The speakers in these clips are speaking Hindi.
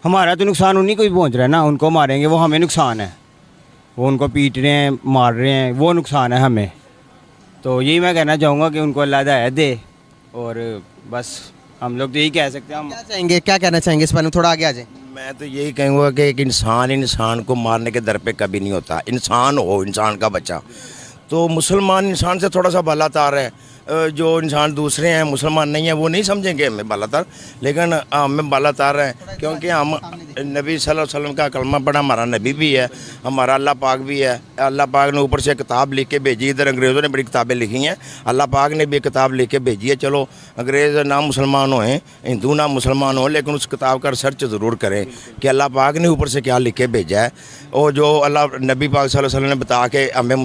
हमारा तो नुकसान उन्हीं को ही पहुंच रहा है ना, उनको मारेंगे वो हमें नुकसान है, वो उनको पीट रहे हैं मार रहे हैं वो नुकसान है हमें। तो यही मैं कहना चाहूँगा कि उनको अल्लाह हिदायत दे, और बस हम लोग तो यही कह सकते हैं। हम क्या चाहेंगे, क्या कहना चाहेंगे इस बारे में, थोड़ा आगे आ जाए। मैं तो यही कहूँगा कि एक इंसान को मारने के दर पे कभी नहीं होता। इंसान हो, इंसान का बच्चा, तो मुसलमान इंसान से थोड़ा सा बालातर है। जो इंसान दूसरे हैं मुसलमान नहीं है वो नहीं समझेंगे हमें बालातर, लेकिन हमें बालातर है क्योंकि हम नबी सल्लल्लाहु अलैहि वसल्लम का कलमा पढ़ा, हमारा नबी भी है, हमारा अल्लाह पाक भी है। अल्लाह पाक ने ऊपर से किताब लिख के भेजी, इधर अंग्रेज़ों ने बड़ी किताबें लिखी हैं, अल्लाह पाक ने भी किताब लिख के भेजी है। चलो अंग्रेज़ ना मुसलमान हों, हिंदू ना मुसलमान हो, लेकिन उस किताब का रिसर्च ज़रूर करें कि अल्लाह पाक ने ऊपर से क्या लिख के भेजा है। और जो अल्लाह नबी पाक सल्लल्लाहु अलैहि वसल्लम ने बता के हमें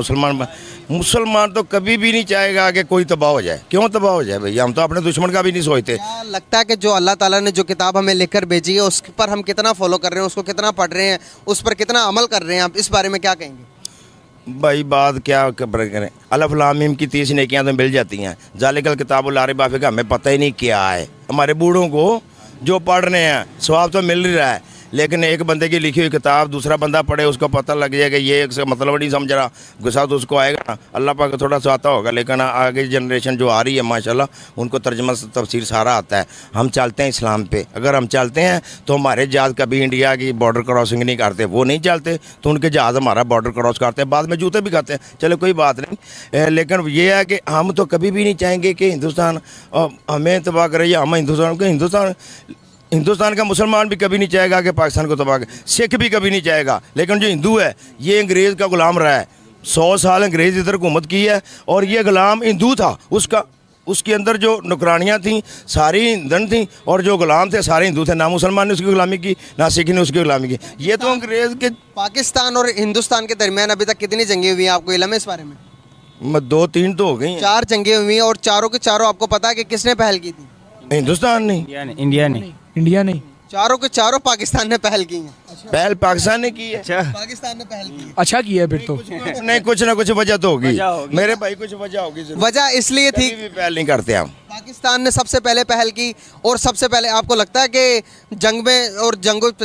मुसलमान तो कभी भी नहीं चाहेगा कि कोई तबाह हो जाए। क्यों तबाह हो जाए भैया, हम तो अपने दुश्मन का भी नहीं सोचते। क्या लगता है कि जो अल्लाह ताला ने जो किताब हमें लिखकर भेजी है उस पर हम कितना फॉलो कर रहे हैं, उसको कितना पढ़ रहे हैं, उस पर कितना अमल कर रहे हैं, आप इस बारे में क्या कहेंगे? भाई बात क्या करें, अलिफ लाम मीम की 30 नेकियां तो मिल जाती हैं, ज़ालिकल किताबुल ला रिबा फीह का हमें पता ही नहीं क्या है। हमारे बूढ़ों को जो पढ़ रहे हैं सवाब तो मिल रहा है, लेकिन एक बंदे की लिखी हुई किताब दूसरा बंदा पढ़े उसको पता लग जाएगा ये एक मतलब नहीं समझ रहा, गुस्सा तो उसको आएगा ना। अल्लाह पाक थोड़ा सा आता होगा, लेकिन आगे जनरेशन जो आ रही है माशाल्लाह उनको तर्जमा तफसीर सारा आता है। हम चलते हैं इस्लाम पे, अगर हम चलते हैं तो हमारे जहाज़ कभी इंडिया की बॉर्डर क्रॉसिंग नहीं करते, वो नहीं चलते तो उनके जहाज़ हमारा बॉर्डर क्रॉस करते हैं, बाद में जूते भी खाते हैं। चलो कोई बात नहीं, लेकिन ये है कि हम तो कभी भी नहीं चाहेंगे कि हिंदुस्तान हमें तबाह करे या हम हिंदुस्तान का मुसलमान भी कभी नहीं चाहेगा कि पाकिस्तान को तबाह करे, सिख भी कभी नहीं चाहेगा। लेकिन जो हिंदू है ये अंग्रेज़ का गुलाम रहा है, 100 साल अंग्रेज़ इधर हुकूमत की है और ये गुलाम हिंदू था, उसके अंदर जो नौकरानियाँ थीं सारी हिंदन थीं और जो गुलाम थे सारे हिंदू थे। ना मुसलमान ने उसकी गुलामी की ना सिख ने उसकी गुलामी की। ये तो अंग्रेज़ के पाकिस्तान और हिंदुस्तान के दरमियान अभी तक कितनी जंगें हुई हैं, आपको इल्म है इस बारे में? 2-3 तो हो गई, 4 जंगें हुई हैं और चारों के चारों आपको पता है कि किसने पहल की थी? हिंदुस्तान नहीं, इंडिया नहीं, चारों के चारों पाकिस्तान ने पहल की हैं। पहल पाकिस्तान ने की है। पाकिस्तान ने पहल की है। अच्छा किया फिर तो। नहीं कुछ ना कुछ वजह तो होगी मेरे भाई, कुछ वजह होगी जरूर। वजह इसलिए थी कभी भी पहल नहीं करते हम। पाकिस्तान ने सबसे पहले पहल की, और सबसे पहले आपको लगता है कि जंग में और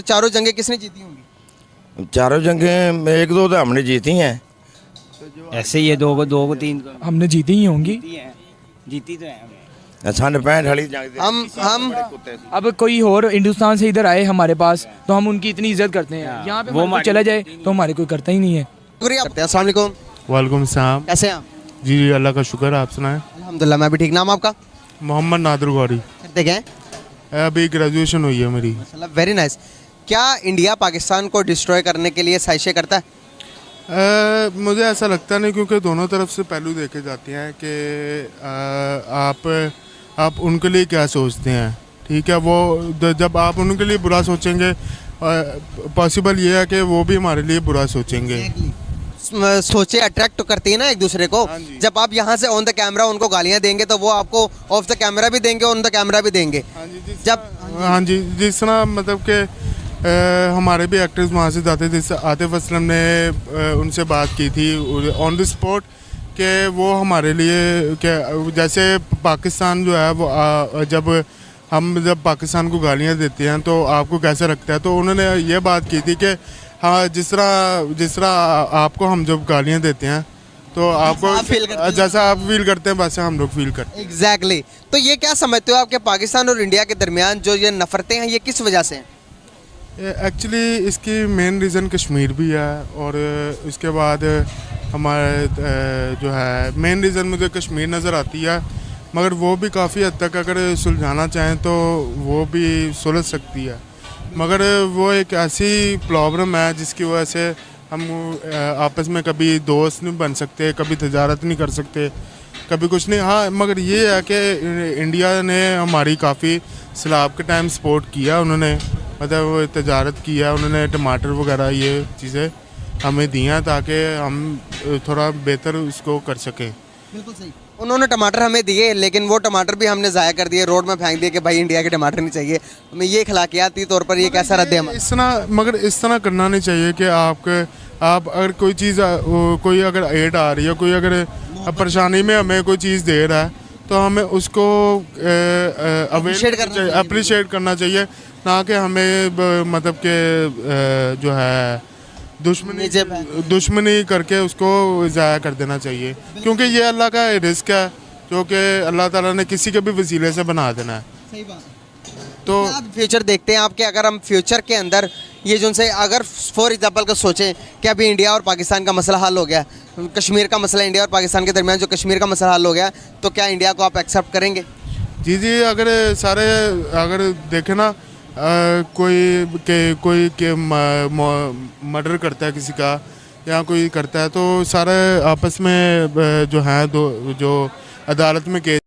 चारों जंगें किसने जीती होंगी? चारों जंगें 1-2 तो हमने जीती हैं, ऐसे ही है, 2-3 हमने जीती ही होंगी। जीती तो है। 65 हड़ी जंग हम अब कोई और हिंदुस्तान से इधर आए हमारे पास तो हम उनकी इतनी इज्जत करते हैं, यहाँ पे वो चला जाए तो हमारे कोई करता ही नहीं है। शुक्रिया करते हैं। अस्सलाम वालेकुम। वालेकुम सलाम। कैसे हैं आप? जी अल्लाह का शुक्र है, आप सुनाएं। अल्हम्दुलिल्लाह मैं भी ठीक। नाम आपका? मोहम्मद नादर गौरी। करते गए? अभी ग्रेजुएशन हुई है मेरी। Very nice. क्या इंडिया पाकिस्तान को डिस्ट्रॉय करने के लिए साजिशें करता है? मुझे ऐसा लगता नहीं, क्योंकि दोनों तरफ से पहलू देखे जाते हैं कि आप उनके लिए क्या सोचते हैं। ठीक है, वो जब आप उनके लिए बुरा सोचेंगे पॉसिबल ये है कि वो भी हमारे लिए बुरा सोचेंगे। सोचे अट्रैक्ट तो करती है ना एक दूसरे को। जब आप यहाँ से ऑन द कैमरा उनको गालियाँ देंगे तो वो आपको ऑफ द कैमरा भी देंगे, ऑन द कैमरा भी देंगे। हाँ जी, जिस तरह मतलब कि हमारे भी एक्टर्स वहाँ से जाते थे, आतिफ असलम ने उनसे बात की थी ऑन द स्पॉट कि वो हमारे लिए कि जैसे पाकिस्तान जो है वो जब पाकिस्तान को गालियाँ देते हैं तो आपको कैसा लगता है। तो उन्होंने ये बात की थी कि हाँ जिस तरह आपको हम जब गालियाँ देते हैं तो आपको जैसा आप फील करते हैं वैसे हम लोग फील करते हैं। एग्जैक्टली। तो ये क्या समझते हो आप कि पाकिस्तान और इंडिया के दरमियान जो ये नफरतें हैं ये किस वजह से हैं? एक्चुअली इसकी मेन रीज़न कश्मीर भी है, और उसके बाद हमारे जो है मेन रीज़न मुझे कश्मीर नज़र आती है, मगर वो भी काफ़ी हद तक अगर सुलझाना चाहें तो वो भी सुलझ सकती है। मगर वो एक ऐसी प्रॉब्लम है जिसकी वजह से हम आपस में कभी दोस्त नहीं बन सकते, कभी तजारत नहीं कर सकते, कभी कुछ नहीं। हाँ मगर ये है कि इंडिया ने हमारी काफ़ी सैलाब के टाइम सपोर्ट किया, उन्होंने मतलब तजारत किया, उन्होंने टमाटर वगैरह ये चीज़ें हमें दी हैं ताकि हम थोड़ा बेहतर उसको कर सकें। बिल्कुल सही। उन्होंने टमाटर हमें दिए, लेकिन वो टमाटर भी हमने ज़ाया कर दिए, रोड में फेंक दिए कि भाई इंडिया के टमाटर नहीं चाहिए। हमें ये अखलाकियाती तौर पर ये कैसा रद्द-ए-अमल? मगर इस तरह करना नहीं चाहिए कि आप अगर कोई चीज़ कोई अगर एड आ रही है, कोई अगर परेशानी में हमें कोई चीज़ दे रहा है तो हमें उसको अप्रिशिएट करना चाहिए। ना कि हमें मतलब के जो है दुश्मनी करके उसको ज़ाया कर देना चाहिए, क्योंकि ये अल्लाह का रिस्क है जो कि अल्लाह ताला ने किसी के भी वसीले से बना देना है। सही बात। तो आप फ्यूचर देखते हैं आपके, अगर हम फ्यूचर के अंदर ये जो से अगर फॉर एग्जांपल का सोचें कि अभी इंडिया और पाकिस्तान का मसला हल हो गया, कश्मीर का मसला इंडिया और पाकिस्तान के दरमियान जो कश्मीर का मसला हल हो गया, तो क्या इंडिया को आप एक्सेप्ट करेंगे? जी जी, अगर देखें ना कोई मर्डर करता है किसी का या कोई करता है तो सारे आपस में जो है जो अदालत में केस